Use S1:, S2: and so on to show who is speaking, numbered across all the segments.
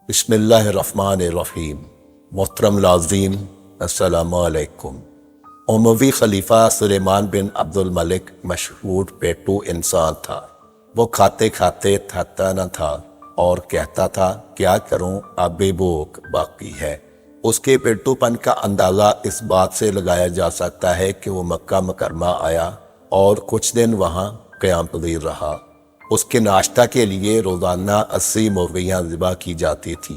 S1: बिस्मिल्लाहिर्रहमानिर्रहीम। मोहतरम नाज़रीन, अस्सलामु अलैकुम। उमवी खलीफा सुलेमान बिन अब्दुल मलिक मशहूर पेटू इंसान था। वो खाते खाते थकता न था और कहता था, क्या करूं, अब भी भूख बाकी है। उसके पेटूपन का अंदाज़ा इस बात से लगाया जा सकता है कि वो मक्का मुकरमा आया और कुछ दिन वहाँ क़याम पज़ीर रहा। उसके नाश्ता के लिए रोज़ाना 80 मुर्गियाँ ज़िबा की जाती थी।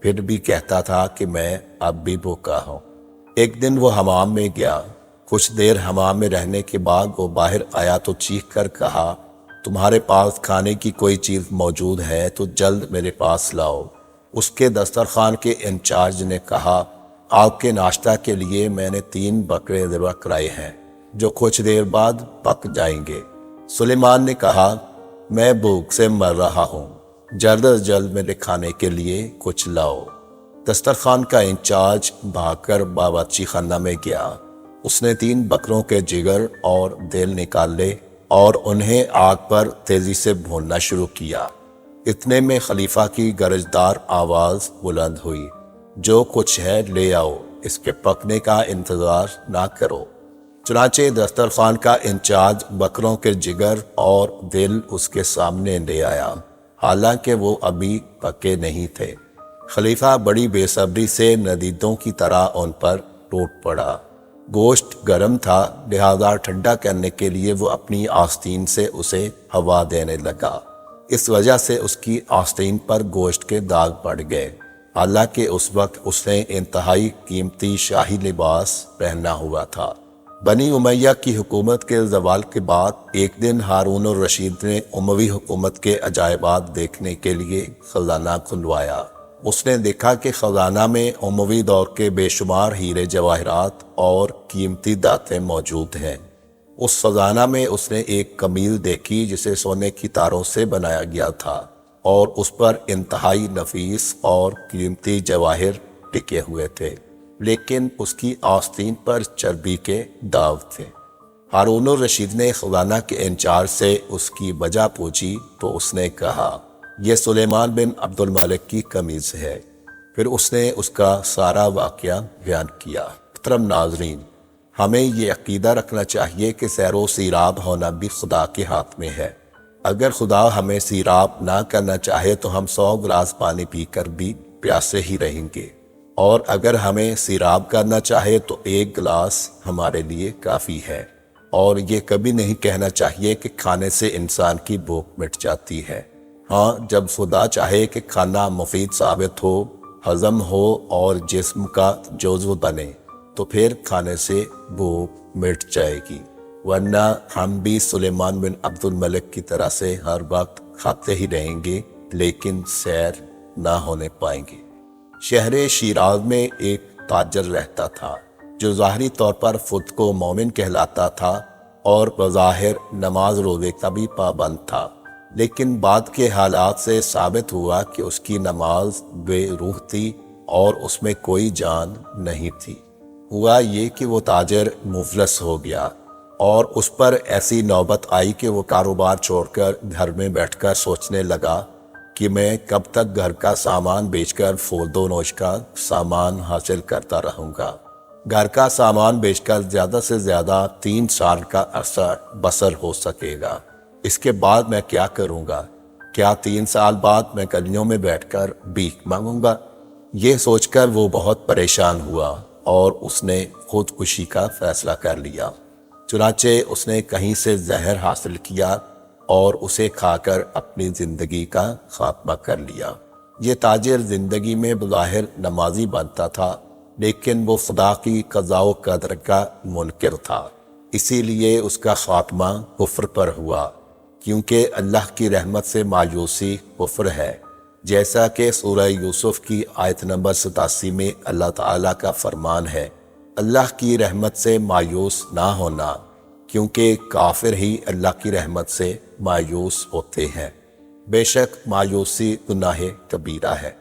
S1: फिर भी कहता था कि मैं अब भी भूखा हूँ। एक दिन वो हमाम में गया। कुछ देर हमाम में रहने के बाद वो बाहर आया तो चीख कर कहा, तुम्हारे पास खाने की कोई चीज़ मौजूद है तो जल्द मेरे पास लाओ। उसके दस्तरखान के इंचार्ज ने कहा, आपके नाश्ता के लिए मैंने 3 बकरे ज़िबा कराए हैं जो कुछ देर बाद पक जाएंगे। सुलेमान ने कहा, मैं भूख से मर रहा हूँ, जल्द अज जल्द मेरे खाने के लिए कुछ लाओ। दस्तरखान का इंचार्ज भागकर बावर्ची खाना में गया। उसने 3 बकरों के जिगर और दिल निकाले और उन्हें आग पर तेजी से भूनना शुरू किया। इतने में खलीफा की गरजदार आवाज़ बुलंद हुई, जो कुछ है ले आओ, इसके पकने का इंतज़ार ना करो। चुनाचे दस्तरखान का इंचार्ज बकरों के जिगर और दिल उसके सामने ले आया, हालांकि वो अभी पके नहीं थे। खलीफा बड़ी बेसब्री से नदीदों की तरह उन पर टूट पड़ा। गोश्त गर्म था, लिहाजा ठंडा करने के लिए वो अपनी आस्तीन से उसे हवा देने लगा। इस वजह से उसकी आस्तीन पर गोश्त के दाग पड़ गए। हालांकि उस वक्त उसने इंतहाई कीमती शाही लिबास पहना हुआ था। बनी उमैया की हुकूमत के ज़वाल के बाद एक दिन हारून और रशीद ने उमवी हुकूमत के अजायबात देखने के लिए ख़ज़ाना खुलवाया। उसने देखा कि ख़ज़ाना में उमवी दौर के बेशुमार हीरे जवाहरात और कीमती दातें मौजूद हैं। उस ख़ज़ाना में उसने एक कमीज़ देखी जिसे सोने की तारों से बनाया गया था और उस पर इंतहाई नफीस और कीमती जवाहिर टिके हुए थे, लेकिन उसकी आस्तीन पर चर्बी के दाग थे। हारून रशीद ने ख़ज़ाना के इंचार्ज से उसकी वजह पूछी तो उसने कहा, यह सुलेमान बिन अब्दुल मलिक की कमीज़ है। फिर उसने उसका सारा वाक़या बयान किया। मोहतरम नाज़रीन, हमें ये अक़ीदा रखना चाहिए कि सैरो सीराब होना भी खुदा के हाथ में है। अगर खुदा हमें सीराब ना करना चाहे तो हम 100 गिलास पानी पीकर भी प्यासे ही रहेंगे, और अगर हमें सीराब करना चाहे तो 1 गिलास हमारे लिए काफ़ी है। और ये कभी नहीं कहना चाहिए कि खाने से इंसान की भूख मिट जाती है। हाँ, जब खुदा चाहे कि खाना मुफीद साबित हो, हज़म हो और जिस्म का जुज़्व बने, तो फिर खाने से भूख मिट जाएगी, वरना हम भी सुलेमान बिन अब्दुल मलिक की तरह से हर वक्त खाते ही रहेंगे लेकिन सैर ना होने पाएंगे। शहर शिराज में एक ताजर रहता था जो ज़ाहरी तौर पर खुद को मोमिन कहलाता था और बज़ाहिर नमाज रोज़े का भी पाबंद था, लेकिन बाद के हालात से साबित हुआ कि उसकी नमाज बेरूह थी और उसमें कोई जान नहीं थी। हुआ ये कि वो ताजर मुफलस हो गया और उस पर ऐसी नौबत आई कि वो कारोबार छोड़कर घर में बैठकर सोचने लगा कि मैं कब तक घर का सामान बेचकर फोल्दो नोश का सामान हासिल करता रहूँगा। घर का सामान बेचकर ज़्यादा से ज़्यादा 3 साल का अरसा बसर हो सकेगा। इसके बाद मैं क्या करूँगा? क्या 3 साल बाद मैं गलियों में बैठकर भीख मांगूंगा? ये सोचकर वो बहुत परेशान हुआ और उसने खुदकुशी का फ़ैसला कर लिया। चुनाचे उसने कहीं से जहर हासिल किया और उसे खाकर अपनी ज़िंदगी का खात्मा कर लिया। ये ताजिर ज़िंदगी में बज़ाहिर नमाजी बनता था, लेकिन वो खुदा की क़ज़ा व क़दर का मुनकिर था। इसीलिए उसका खात्मा कुफ्र पर हुआ, क्योंकि अल्लाह की रहमत से मायूसी कुफ्र है। जैसा कि सूरह यूसुफ की आयत नंबर 87 में अल्लाह ताला का फरमान है, अल्लाह की रहमत से मायूस ना होना, क्योंकि काफिर ही अल्लाह की रहमत से मायूस होते हैं। बेशक मायूसी गुनाह कबीरा है।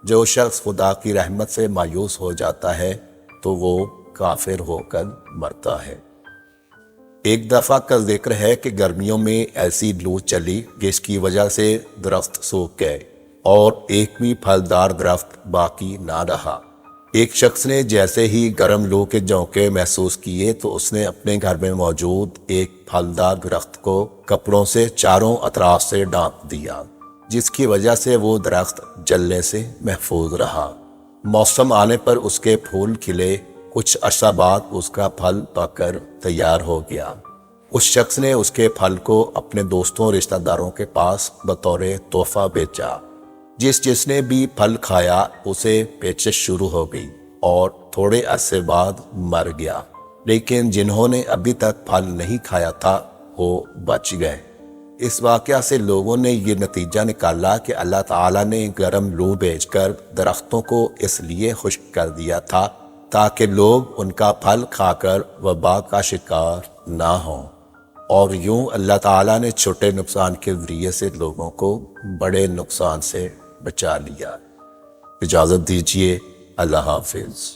S1: जो शख्स खुदा की रहमत से मायूस हो जाता है तो वो काफिर होकर मरता है। एक दफ़ा का जिक्र है कि गर्मियों में ऐसी लू चली जिसकी वजह से दरख्त सूख गए اور ایک بھی پھلدار درخت باقی نہ رہا۔ ایک شخص نے جیسے ہی گرم لو کے جھونکے محسوس کیے تو اس نے اپنے گھر میں موجود ایک پھلدار درخت کو کپڑوں سے چاروں اطراف سے ڈھانپ دیا، جس کی وجہ سے وہ درخت جلنے سے محفوظ رہا۔ موسم آنے پر اس کے پھول کھلے، کچھ عرصہ بعد اس کا پھل پک کر تیار ہو گیا۔ اس شخص نے اس کے پھل کو اپنے دوستوں رشتہ داروں کے پاس بطور تحفہ بیچا۔ جس نے بھی پھل کھایا اسے پیچش شروع ہو گئی اور تھوڑے عرصے بعد مر گیا، لیکن جنہوں نے ابھی تک پھل نہیں کھایا تھا وہ بچ گئے۔ اس واقعہ سے لوگوں نے یہ نتیجہ نکالا کہ اللہ تعالیٰ نے گرم لو بھیج کر درختوں کو اس لیے خشک کر دیا تھا تاکہ لوگ ان کا پھل کھا کر وبا کا شکار نہ ہوں، اور یوں اللہ تعالیٰ نے چھوٹے نقصان کے ذریعے سے لوگوں کو بڑے نقصان سے بچا لیا۔ اجازت دیجیے، اللہ حافظ۔